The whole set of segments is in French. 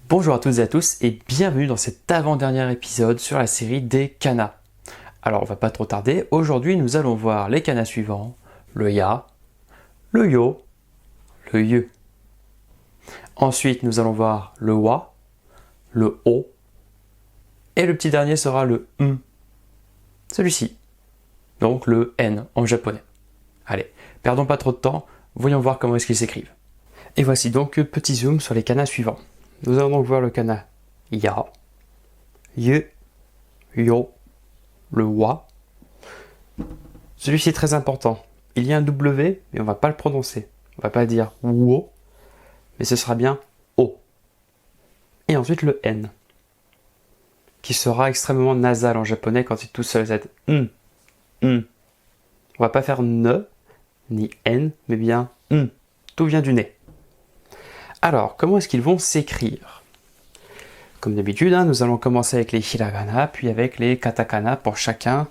Bonjour à toutes et à tous et bienvenue dans cet avant-dernier épisode sur la série des kanas. Alors on va pas trop tarder, aujourd'hui nous allons voir les kanas suivants, le ya, le yo, le ye. Ensuite nous allons voir le wa, le o, et le petit dernier sera le celui-ci, donc le n en japonais. Allez, perdons pas trop de temps, voyons voir comment est-ce qu'ils s'écrivent. Et voici donc petit zoom sur les kanas suivants. Nous allons donc voir le kana ya, ye, yo, le wa. Celui-ci est très important. Il y a un W, mais on ne va pas le prononcer. On ne va pas dire wo, mais ce sera bien o. Et ensuite le n, qui sera extrêmement nasal en japonais quand il est tout seul. Ça va être On ne va pas faire ne, ni n, mais bien Tout vient du nez. Alors, comment est-ce qu'ils vont s'écrire? Comme d'habitude, nous allons commencer avec les hiragana, puis avec les katakana pour chacun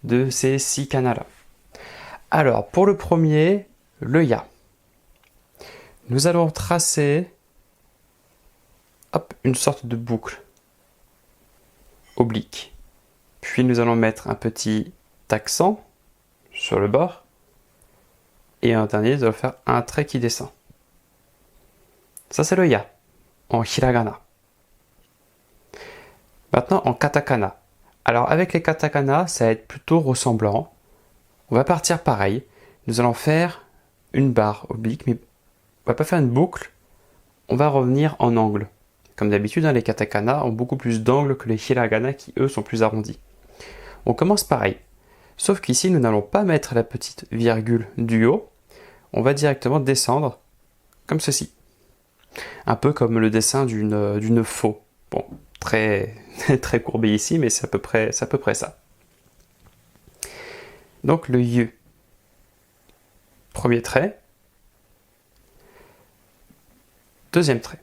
de ces 6 kanas-là. Alors, pour le premier, le ya. Nous allons tracer une sorte de boucle oblique. Puis nous allons mettre un petit accent sur le bord. Et en dernier, nous allons faire un trait qui descend. Ça, c'est le ya, en hiragana. Maintenant, en katakana. Alors, avec les katakana, ça va être plutôt ressemblant. On va partir pareil. Nous allons faire une barre oblique, mais on va pas faire une boucle. On va revenir en angle. Comme d'habitude, les katakana ont beaucoup plus d'angles que les hiragana qui, eux, sont plus arrondis. On commence pareil. Sauf qu'ici, nous n'allons pas mettre la petite virgule du haut. On va directement descendre comme ceci. Un peu comme le dessin d'une faux. Bon, très, très courbé ici, mais c'est à peu près ça. Donc le ye. Premier trait. Deuxième trait.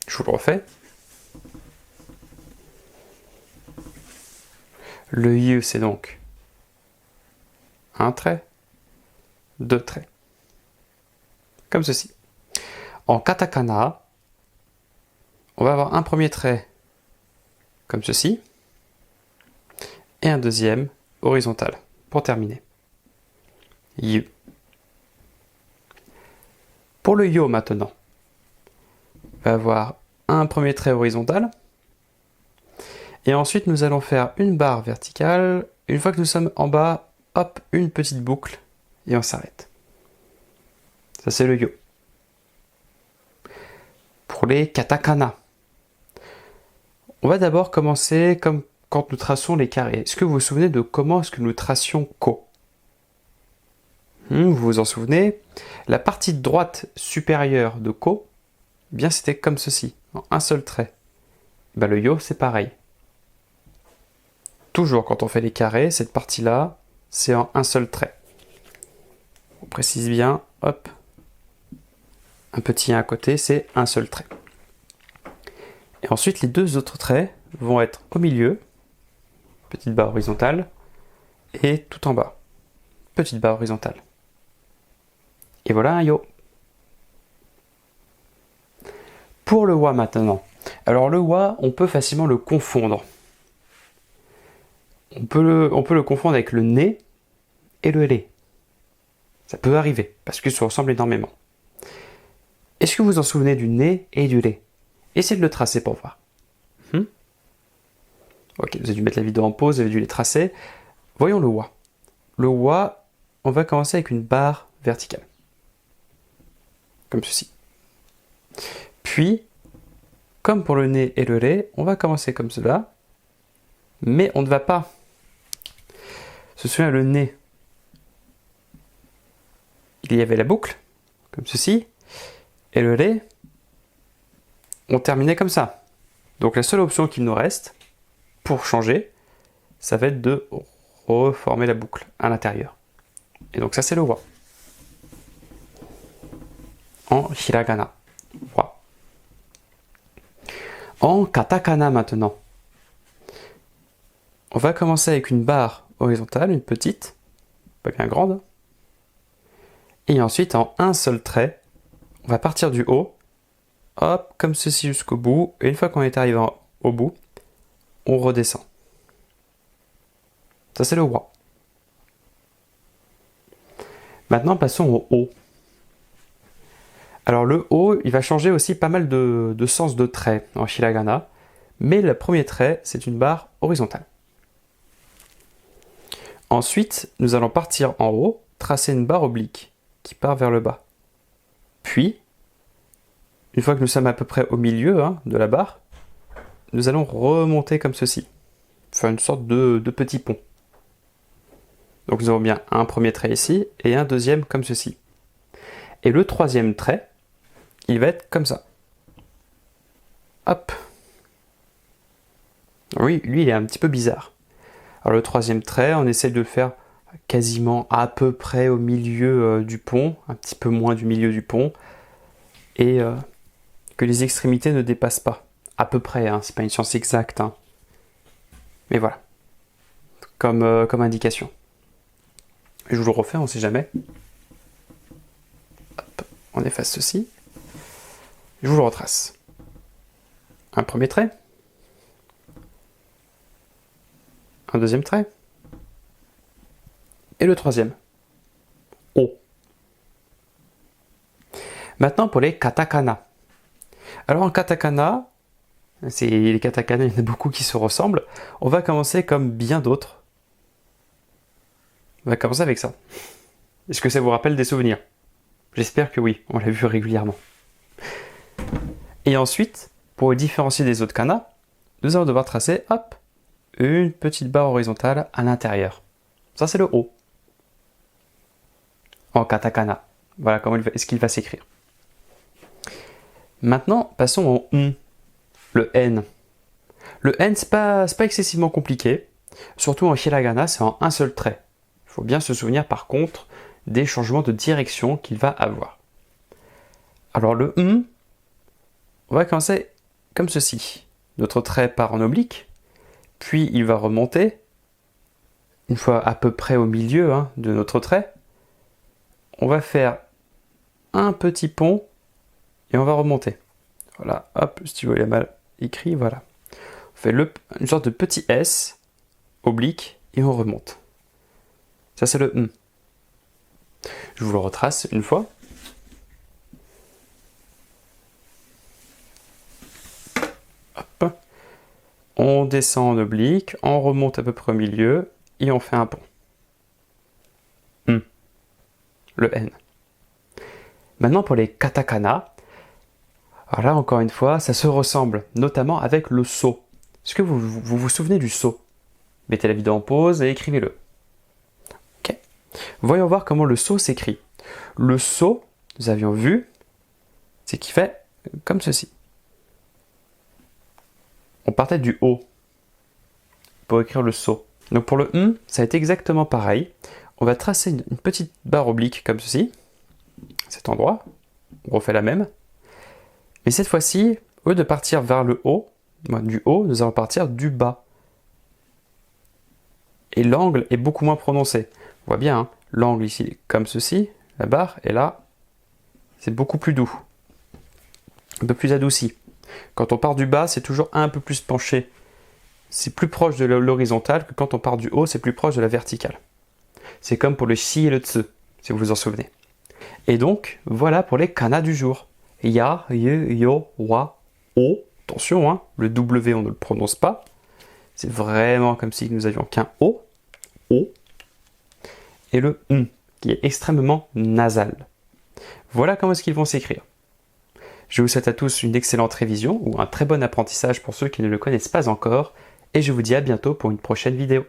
Je vous le refais. Le ye, c'est donc un trait, deux traits. Comme ceci. En katakana, on va avoir un premier trait comme ceci et un deuxième horizontal pour terminer. Yu. Pour le yo maintenant, on va avoir un premier trait horizontal et ensuite nous allons faire une barre verticale. Une fois que nous sommes en bas, hop, une petite boucle et on s'arrête. Ça, c'est le yo. Pour les katakana, on va d'abord commencer comme quand nous traçons les carrés. Est-ce que vous vous souvenez de comment est-ce que nous tracions ko? Vous vous en souvenez? La partie droite supérieure de ko, eh bien c'était comme ceci, en un seul trait. Le yo, c'est pareil. Toujours quand on fait les carrés, cette partie-là, c'est en un seul trait. On précise bien, hop. Un petit 1 à côté, c'est un seul trait. Et ensuite, les deux autres traits vont être au milieu, petite barre horizontale, et tout en bas, petite barre horizontale. Et voilà un yo. Pour le wa maintenant. Alors le wa, on peut facilement le confondre. On peut le confondre avec le nez et le lé. Ça peut arriver, parce qu'ils se ressemblent énormément. Est-ce que vous vous en souvenez du nez et du lait? Essayez de le tracer pour voir. Ok, vous avez dû mettre la vidéo en pause, vous avez dû les tracer. Voyons le wa. Le wa, on va commencer avec une barre verticale. Comme ceci. Puis, comme pour le nez et le lait, on va commencer comme cela. Mais on ne va pas. Se souvient le nez. Il y avait la boucle, comme ceci. Et le lait, on terminait comme ça. Donc la seule option qu'il nous reste, pour changer, ça va être de reformer la boucle à l'intérieur. Et donc ça c'est le wa. En hiragana. Wa. En katakana maintenant. On va commencer avec une barre horizontale, une petite, pas bien grande. Et ensuite en un seul trait, on va partir du haut, hop, comme ceci jusqu'au bout, et une fois qu'on est arrivé au bout, on redescend. Ça c'est le roi. Maintenant passons au haut. Alors le haut, il va changer aussi pas mal de sens de trait en hiragana, mais le premier trait, c'est une barre horizontale. Ensuite, nous allons partir en haut, tracer une barre oblique qui part vers le bas. Puis, une fois que nous sommes à peu près au milieu de la barre, nous allons remonter comme ceci, faire une sorte de petit pont. Donc nous avons bien un premier trait ici et un deuxième comme ceci. Et le troisième trait, il va être comme ça. Hop. Oui, lui il est un petit peu bizarre. Alors le troisième trait, on essaie de le faire quasiment à peu près au milieu du pont, un petit peu moins du milieu du pont, et que les extrémités ne dépassent pas. À peu près, c'est pas une science exacte. Mais voilà, comme indication. Je vous le refais, on ne sait jamais. Hop, on efface ceci. Je vous le retrace. Un premier trait. Un deuxième trait. Et le troisième. O. Maintenant pour les katakana. Alors en katakana, les katakana, il y en a beaucoup qui se ressemblent. On va commencer comme bien d'autres. On va commencer avec ça. Est-ce que ça vous rappelle des souvenirs? J'espère que oui, on l'a vu régulièrement. Et ensuite, pour le différencier des autres kanas, nous allons devoir tracer, hop, une petite barre horizontale à l'intérieur. Ça c'est le O. En katakana. Voilà comment est-ce qu'il va s'écrire. Maintenant, passons au N. Le N. Le N, c'est pas excessivement compliqué. Surtout en hiragana, c'est en un seul trait. Il faut bien se souvenir par contre des changements de direction qu'il va avoir. Alors le N, on va commencer comme ceci. Notre trait part en oblique, puis il va remonter, une fois à peu près au milieu de notre trait. On va faire un petit pont et on va remonter. Voilà, hop, si tu vois, il a mal écrit, voilà. On fait une sorte de petit S, oblique, et on remonte. Ça c'est le N. Je vous le retrace une fois. Hop. On descend en oblique, on remonte à peu près au milieu, et on fait un pont. N. Le N. Maintenant pour les katakana. Alors là, encore une fois, ça se ressemble, notamment avec le so. Est-ce que vous souvenez du so? Mettez la vidéo en pause et écrivez-le. Ok. Voyons voir comment le so s'écrit. Le so, nous avions vu, c'est qu'il fait comme ceci. On partait du haut pour écrire le so. Donc pour le N, ça va être exactement pareil. On va tracer une petite barre oblique comme ceci, cet endroit. On refait la même. Mais cette fois-ci, au lieu de partir vers le haut, du haut, nous allons partir du bas. Et l'angle est beaucoup moins prononcé. On voit bien, l'angle ici est comme ceci, la barre, et là, c'est beaucoup plus doux. Un peu plus adouci. Quand on part du bas, c'est toujours un peu plus penché. C'est plus proche de l'horizontale que quand on part du haut, c'est plus proche de la verticale. C'est comme pour le shi et le tsu, si vous vous en souvenez. Et donc, voilà pour les kanas du jour. Ya, ye, yo, wa, o. Attention, le W on ne le prononce pas. C'est vraiment comme si nous avions qu'un O. O. Et le N, qui est extrêmement nasal. Voilà comment est-ce qu'ils vont s'écrire. Je vous souhaite à tous une excellente révision ou un très bon apprentissage pour ceux qui ne le connaissent pas encore. Et je vous dis à bientôt pour une prochaine vidéo.